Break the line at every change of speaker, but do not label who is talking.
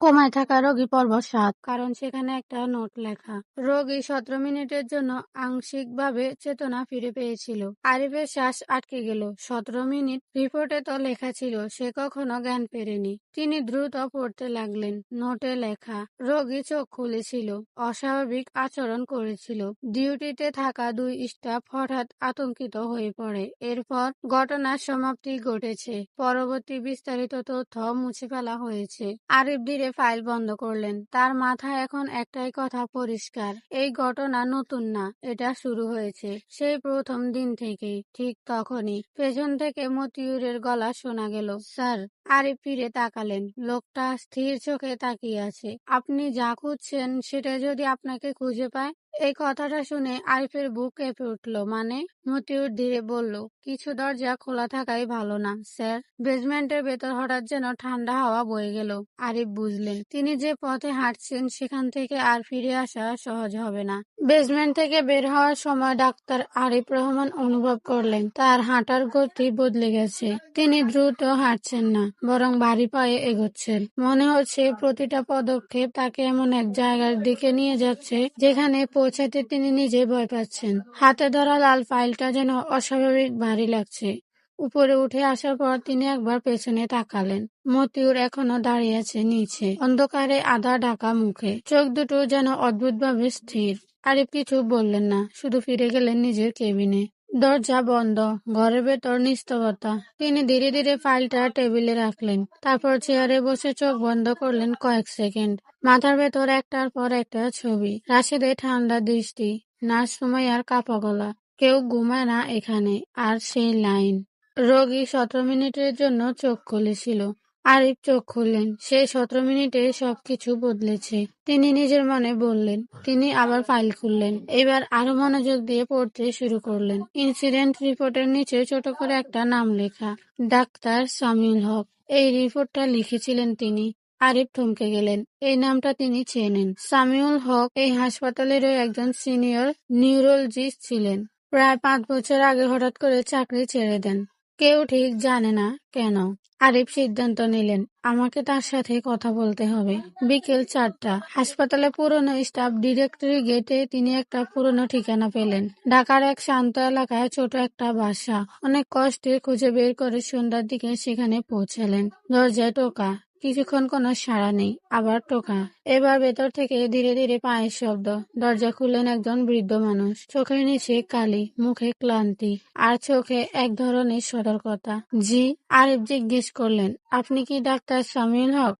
কোমায় থাকা রোগী পর্ব ৭, কারণ সেখানে একটা নোট লেখা। রোগী ১৭ মিনিটের জন্য আংশিকভাবে চেতনা ফিরে পেয়েছিল। আরিফের শ্বাস আটকে গেল। ১৭ মিনিট? রিপোর্টে তো লেখা ছিল সে কখনো জ্ঞান ফেরেনি। তিনি দ্রুত পড়তে লাগলেন। নোটে লেখা, রোগী চোখ খুলেছিল, অস্বাভাবিক আচরণ করেছিল। ডিউটিতে থাকা ২ স্টাফ হঠাৎ আতঙ্কিত হয়ে পড়ে। এরপর ঘটনার সমাপ্তি ঘটেছে। পরবর্তী বিস্তারিত তথ্য মুছে ফেলা হয়েছে। আরিফ ধীরে ফাইল বন্ধ করলেন। তার মাথায় এখন একটাই কথা পরিষ্কার, এই ঘটনা নতুন না, এটা শুরু হয়েছে সেই প্রথম দিন থেকেই। ঠিক তখনই পেছন থেকে মতিউরের গলা শোনা গেল, স্যার। আরিফ ফিরে তাকালেন। লোকটা স্থির চোখে তাকিয়ে আছে। আপনি যা খুঁজছেন সেটা যদি আপনাকে খুঁজে পায়? এই কথাটা শুনে আরিফের বুক কেঁপে উঠল। মানে? মতিউর ধীরে বলল, কিছু দরজা খোলা থাকাই ভালো না, স্যার। বেসমেন্টের ভেতর হঠাৎ যেন ঠান্ডা হাওয়া বয়ে গেল। আরিফ বুঝলেন তিনি যে পথে হাঁটছেন সেখান থেকে আর ফিরে আসা সহজ হবে না। বেসমেন্ট থেকে বের হওয়ার সময় ডাক্তার আরিফ রহমান অনুভব করলেন তার হাঁটার গতি বদলে গেছে। তিনি দ্রুত হাঁটছেন না, বরং ভারী পায়ে এগোচ্ছেন। মনে হচ্ছে প্রতিটা পদক্ষেপ তাকে এমন এক জায়গার দিকে নিয়ে যাচ্ছে যেখানে পৌঁছাতে তিনি নিজে ভয় পাচ্ছেন। হাতে ধরা লাল ফাইলটা যেন অস্বাভাবিক ভারী লাগছে। উপরে উঠে আসার পর তিনি একবার পেছনে তাকালেন। মতিউর এখনো দাঁড়িয়ে আছে নিচে, অন্ধকারে আধা ঢাকা মুখে, চোখ দুটো যেন অদ্ভুতভাবে স্থির। আরিফ কিছু বললেন না, শুধু ফিরে গেলেন নিজের কেবিনে। দরজা বন্ধ, ঘরের ভেতর নিস্তব্ধতা। তিনি ধীরে ধীরে ফাইলটা টেবিলে রাখলেন, তারপর চেয়ারে বসে চোখ বন্ধ করলেন কয়েক সেকেন্ড। মাথার ভেতর একটার পর একটা ছবি। রাশেদের ঠান্ডা দৃষ্টি, নার্স সুমাইয়ার কাঁপা গলা, কেউ ঘুমায় না এখানে। আর সেই লাইন, রোগী ১৭ মিনিটের জন্য চোখ খুলেছিল। আরিফ চোখ খুললেন। সেই ১৭ মিনিটে সবকিছু বদলেছে। তিনি নিজের মনে বললেন। তিনি আবার ফাইল খুললেন। এবার আরো মনোযোগ দিয়ে পড়তে শুরু করলেন। ইনসিডেন্ট রিপোর্টের নিচে ছোট করে একটা নাম লেখা, ডাক্তার সামিউল হক। এই রিপোর্টটা লিখেছিলেন তিনি। আরিফ থমকে গেলেন। এই নামটা তিনি চেনেন। সামিউল হক এই হাসপাতালেরও একজন সিনিয়র নিউরোলজিস্ট ছিলেন। প্রায় ৫ বছর আগে হঠাৎ করে চাকরি ছেড়ে দেন। কেউ ঠিক জানে না কেন। আরিফ সিদ্ধান্ত নিলেন, আমাকে তার সাথে কথা বলতে হবে। বিকেল ৪টা। হাসপাতালে পুরনো স্টাফ ডিরেক্টরি গেটে তিনি একটা পুরনো ঠিকানা পেলেন। ঢাকার এক শান্ত এলাকায় ছোট একটা বাসা। অনেক কষ্টে খুঁজে বের করে সন্ধ্যার দিকে সেখানে পৌঁছালেন। দরজায় টোকা। কিছুক্ষণ কোনো সাড়া নেই। আবার টোকা। এবার ভেতর থেকে ধীরে ধীরে পায়ের শব্দ। দরজা খুললেন একজন বৃদ্ধ মানুষ। চোখের নিচে কালি, মুখে ক্লান্তি, আর চোখে এক ধরনের সতর্কতা। জি? আরিফ জিজ্ঞেস করলেন, আপনি কি ডাক্তার সামিউল হক?